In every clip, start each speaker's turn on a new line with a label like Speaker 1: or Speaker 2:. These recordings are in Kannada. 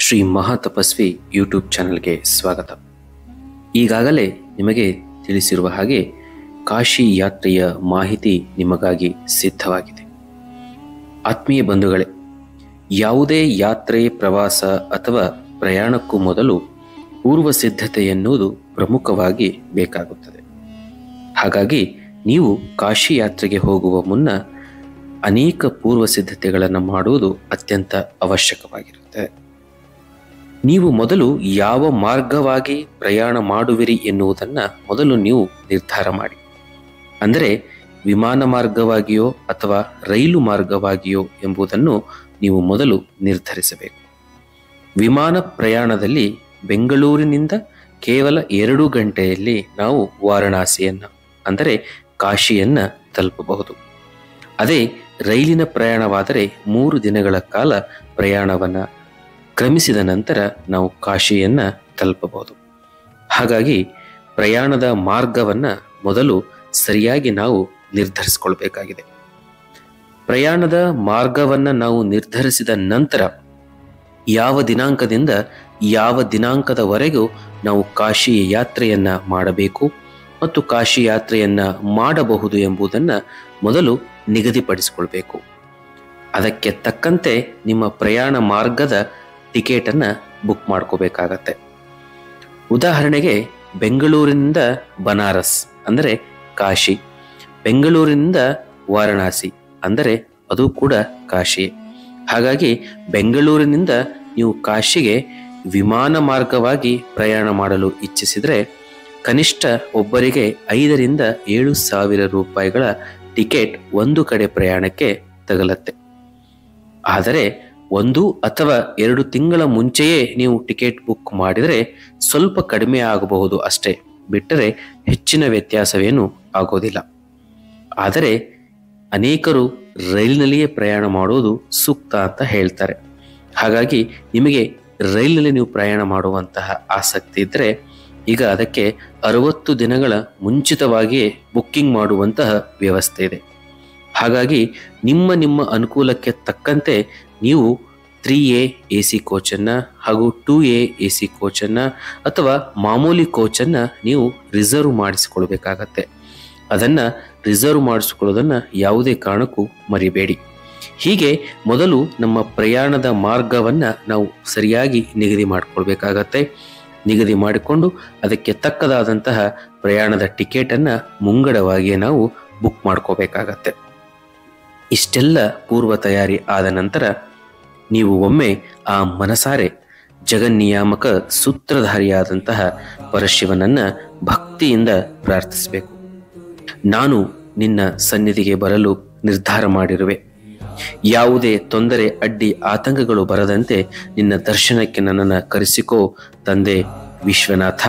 Speaker 1: ಶ್ರೀ ಮಹಾತಪಸ್ವಿ ಯೂಟ್ಯೂಬ್ ಚಾನಲ್ಗೆ ಸ್ವಾಗತ. ಈಗಾಗಲೇ ನಿಮಗೆ ತಿಳಿಸಿರುವ ಹಾಗೆ ಕಾಶಿ ಯಾತ್ರೆಯ ಮಾಹಿತಿ ನಿಮಗಾಗಿ ಸಿದ್ಧವಾಗಿದೆ. ಆತ್ಮೀಯ ಬಂಧುಗಳೇ, ಯಾವುದೇ ಯಾತ್ರೆ, ಪ್ರವಾಸ ಅಥವಾ ಪ್ರಯಾಣಕ್ಕೂ ಮೊದಲು ಪೂರ್ವ ಸಿದ್ಧತೆ ಎನ್ನುವುದು ಪ್ರಮುಖವಾಗಿ ಬೇಕಾಗುತ್ತದೆ. ಹಾಗಾಗಿ ನೀವು ಕಾಶಿ ಯಾತ್ರೆಗೆ ಹೋಗುವ ಮುನ್ನ ಅನೇಕ ಪೂರ್ವ ಸಿದ್ಧತೆಗಳನ್ನು ಮಾಡುವುದು ಅತ್ಯಂತ ಅವಶ್ಯಕವಾಗಿರುತ್ತೆ. ನೀವು ಮೊದಲು ಯಾವ ಮಾರ್ಗವಾಗಿ ಪ್ರಯಾಣ ಮಾಡುವಿರಿ ಎನ್ನುವುದನ್ನು ಮೊದಲು ನೀವು ನಿರ್ಧಾರ ಮಾಡಿ. ಅಂದರೆ ವಿಮಾನ ಮಾರ್ಗವಾಗಿಯೋ ಅಥವಾ ರೈಲು ಮಾರ್ಗವಾಗಿಯೋ ಎಂಬುದನ್ನು ನೀವು ಮೊದಲು ನಿರ್ಧರಿಸಬೇಕು. ವಿಮಾನ ಪ್ರಯಾಣದಲ್ಲಿ ಬೆಂಗಳೂರಿನಿಂದ ಕೇವಲ 2 ಗಂಟೆಯಲ್ಲಿ ನಾವು ವಾರಣಾಸಿಯನ್ನು ಅಂದರೆ ಕಾಶಿಯನ್ನು ತಲುಪಬಹುದು. ಅದೇ ರೈಲಿನ ಪ್ರಯಾಣವಾದರೆ 3 ದಿನಗಳ ಕಾಲ ಪ್ರಯಾಣವನ್ನು ಕ್ರಮಿಸಿದ ನಂತರ ನಾವು ಕಾಶಿಯನ್ನು ತಲುಪಬಹುದು. ಹಾಗಾಗಿ ಪ್ರಯಾಣದ ಮಾರ್ಗವನ್ನು ಮೊದಲು ಸರಿಯಾಗಿ ನಾವು ನಿರ್ಧರಿಸಿಕೊಳ್ಬೇಕಾಗಿದೆ. ಪ್ರಯಾಣದ ಮಾರ್ಗವನ್ನು ನಾವು ನಿರ್ಧರಿಸಿದ ನಂತರ ಯಾವ ದಿನಾಂಕದಿಂದ ಯಾವ ದಿನಾಂಕದವರೆಗೂ ನಾವು ಕಾಶಿ ಯಾತ್ರೆಯನ್ನು ಮಾಡಬೇಕು ಮತ್ತು ಕಾಶಿ ಯಾತ್ರೆಯನ್ನು ಮಾಡಬಹುದು ಎಂಬುದನ್ನು ಮೊದಲು ನಿಗದಿಪಡಿಸಿಕೊಳ್ಬೇಕು. ಅದಕ್ಕೆ ತಕ್ಕಂತೆ ನಿಮ್ಮ ಪ್ರಯಾಣ ಮಾರ್ಗದ ಟಿಕೆಟನ್ನು ಬುಕ್ ಮಾಡ್ಕೋಬೇಕಾಗತ್ತೆ. ಉದಾಹರಣೆಗೆ ಬೆಂಗಳೂರಿನಿಂದ ಬನಾರಸ್ ಅಂದರೆ ಕಾಶಿ, ಬೆಂಗಳೂರಿನಿಂದ ವಾರಣಾಸಿ ಅಂದರೆ ಅದು ಕೂಡ ಕಾಶಿ. ಹಾಗಾಗಿ ಬೆಂಗಳೂರಿನಿಂದ ನೀವು ಕಾಶಿಗೆ ವಿಮಾನ ಮಾರ್ಗವಾಗಿ ಪ್ರಯಾಣ ಮಾಡಲು ಇಚ್ಛಿಸಿದರೆ ಕನಿಷ್ಠ ಒಬ್ಬರಿಗೆ 5,000 ರಿಂದ 7,000 ರೂಪಾಯಿಗಳ ಟಿಕೆಟ್ ಒಂದು ಕಡೆ ಪ್ರಯಾಣಕ್ಕೆ ತಗಲತ್ತೆ. ಆದರೆ 1 ಅಥವಾ 2 ತಿಂಗಳ ಮುಂಚೆಯೇ ನೀವು ಟಿಕೆಟ್ ಬುಕ್ ಮಾಡಿದರೆ ಸ್ವಲ್ಪ ಕಡಿಮೆ ಆಗಬಹುದು ಅಷ್ಟೇ, ಬಿಟ್ಟರೆ ಹೆಚ್ಚಿನ ವ್ಯತ್ಯಾಸವೇನೂ ಆಗೋದಿಲ್ಲ. ಆದರೆ ಅನೇಕರು ರೈಲಿನಲ್ಲಿಯೇ ಪ್ರಯಾಣ ಮಾಡುವುದು ಸೂಕ್ತ ಅಂತ ಹೇಳ್ತಾರೆ. ಹಾಗಾಗಿ ನಿಮಗೆ ರೈಲಿನಲ್ಲಿ ನೀವು ಪ್ರಯಾಣ ಮಾಡುವಂತಹ ಆಸಕ್ತಿ ಇದ್ದರೆ ಈಗ ಅದಕ್ಕೆ 60 ದಿನಗಳ ಮುಂಚಿತವಾಗಿಯೇ ಬುಕ್ಕಿಂಗ್ ಮಾಡುವಂತಹ ವ್ಯವಸ್ಥೆ ಇದೆ. ಹಾಗಾಗಿ ನಿಮ್ಮ ಅನುಕೂಲಕ್ಕೆ ತಕ್ಕಂತೆ ನೀವು 3A AC ಕೋಚನ್ನು ಹಾಗೂ 2A AC ಕೋಚನ್ನು ಅಥವಾ ಮಾಮೂಲಿ ಕೋಚನ್ನು ನೀವು ರಿಸರ್ವ್ ಮಾಡಿಸಿಕೊಳ್ಬೇಕಾಗತ್ತೆ. ಅದನ್ನು ರಿಸರ್ವ್ ಮಾಡಿಸಿಕೊಳ್ಳೋದನ್ನು ಯಾವುದೇ ಕಾರಣಕ್ಕೂ ಮರಿಬೇಡಿ. ಹೀಗೆ ಮೊದಲು ನಮ್ಮ ಪ್ರಯಾಣದ ಮಾರ್ಗವನ್ನು ನಾವು ಸರಿಯಾಗಿ ನಿಗದಿ ಮಾಡಿಕೊಳ್ಬೇಕಾಗತ್ತೆ. ನಿಗದಿ ಮಾಡಿಕೊಂಡು ಅದಕ್ಕೆ ತಕ್ಕದಾದಂತಹ ಪ್ರಯಾಣದ ಟಿಕೆಟನ್ನು ಮುಂಗಡವಾಗಿಯೇ ನಾವು ಬುಕ್ ಮಾಡ್ಕೋಬೇಕಾಗತ್ತೆ. ಇಷ್ಟೆಲ್ಲ ಪೂರ್ವ ತಯಾರಿ ಆದ ನಂತರ ನೀವು ಒಮ್ಮೆ ಆ ಮನಸಾರೆ ಜಗನ್ನಿಯಾಮಕ ಸೂತ್ರಧಾರಿಯಾದಂತಹ ಪರಶಿವನನ್ನು ಭಕ್ತಿಯಿಂದ ಪ್ರಾರ್ಥಿಸಬೇಕು. ನಾನು ನಿನ್ನ ಸನ್ನಿಧಿಗೆ ಬರಲು ನಿರ್ಧಾರ ಮಾಡಿರುವೆ. ಯಾವುದೇ ತೊಂದರೆ, ಅಡ್ಡಿ, ಆತಂಕಗಳು ಬರದಂತೆ ನಿನ್ನ ದರ್ಶನಕ್ಕೆ ನನ್ನನ್ನು ಕರೆಸಿಕೋ ತಂದೆ ವಿಶ್ವನಾಥ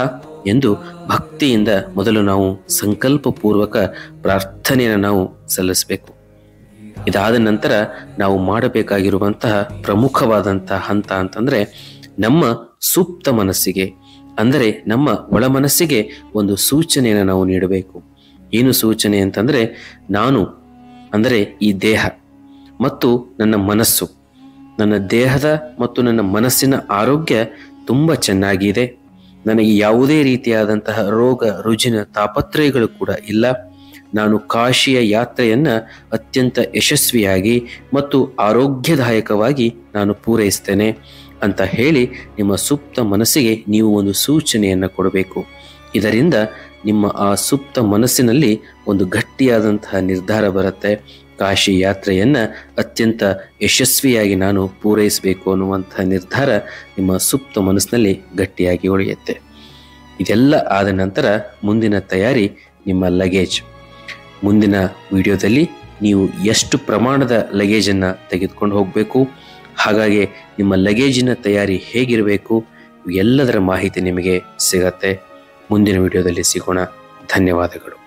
Speaker 1: ಎಂದು ಭಕ್ತಿಯಿಂದ ಮೊದಲು ನಾವು ಸಂಕಲ್ಪಪೂರ್ವಕ ಪ್ರಾರ್ಥನೆಯನ್ನು ನಾವು ಸಲ್ಲಿಸಬೇಕು. ಇದಾದ ನಂತರ ನಾವು ಮಾಡಬೇಕಾಗಿರುವಂತಹ ಪ್ರಮುಖವಾದಂತಹ ಹಂತ ಅಂತಂದರೆ ನಮ್ಮ ಸುಪ್ತ ಮನಸ್ಸಿಗೆ ಅಂದರೆ ನಮ್ಮ ಒಳ ಮನಸ್ಸಿಗೆ ಒಂದು ಸೂಚನೆಯನ್ನು ನಾವು ನೀಡಬೇಕು. ಏನು ಸೂಚನೆ ಅಂತಂದರೆ, ನಾನು ಅಂದರೆ ಈ ದೇಹ ಮತ್ತು ನನ್ನ ಮನಸ್ಸು, ನನ್ನ ದೇಹದ ಮತ್ತು ನನ್ನ ಮನಸ್ಸಿನ ಆರೋಗ್ಯ ತುಂಬ ಚೆನ್ನಾಗಿದೆ. ನನಗೆ ಯಾವುದೇ ರೀತಿಯಾದಂತಹ ರೋಗ ರುಜಿನ ತಾಪತ್ರಯಗಳು ಕೂಡ ಇಲ್ಲ. ನಾನು ಕಾಶಿಯ ಯಾತ್ರೆಯನ್ನು ಅತ್ಯಂತ ಯಶಸ್ವಿಯಾಗಿ ಮತ್ತು ಆರೋಗ್ಯದಾಯಕವಾಗಿ ನಾನು ಪೂರೈಸ್ತೇನೆ ಅಂತ ಹೇಳಿ ನಿಮ್ಮ ಸುಪ್ತ ಮನಸ್ಸಿಗೆ ನೀವು ಒಂದು ಸೂಚನೆಯನ್ನು ಕೊಡಬೇಕು. ಇದರಿಂದ ನಿಮ್ಮ ಆ ಸುಪ್ತ ಮನಸ್ಸಿನಲ್ಲಿ ಒಂದು ಗಟ್ಟಿಯಾದಂತಹ ನಿರ್ಧಾರ ಬರುತ್ತೆ. ಕಾಶಿ ಯಾತ್ರೆಯನ್ನು ಅತ್ಯಂತ ಯಶಸ್ವಿಯಾಗಿ ನಾನು ಪೂರೈಸಬೇಕು ಅನ್ನುವಂತಹ ನಿರ್ಧಾರ ನಿಮ್ಮ ಸುಪ್ತ ಮನಸ್ಸಿನಲ್ಲಿ ಗಟ್ಟಿಯಾಗಿ ಉಳಿಯುತ್ತೆ. ಇದೆಲ್ಲ ಆದ ನಂತರ ಮುಂದಿನ ತಯಾರಿ ನಿಮ್ಮ ಲಗೇಜ್. ಮುಂದಿನ ವಿಡಿಯೋದಲ್ಲಿ ನೀವು ಎಷ್ಟು ಪ್ರಮಾಣದ ಲಗೇಜನ್ನು ತೆಗೆದುಕೊಂಡು ಹೋಗಬೇಕು, ಹಾಗಾಗಿ ನಿಮ್ಮ ಲಗೇಜಿನ ತಯಾರಿ ಹೇಗಿರಬೇಕು, ಎಲ್ಲದರ ಮಾಹಿತಿ ನಿಮಗೆ ಸಿಗತ್ತೆ. ಮುಂದಿನ ವಿಡಿಯೋದಲ್ಲಿ ಸಿಗೋಣ. ಧನ್ಯವಾದಗಳು.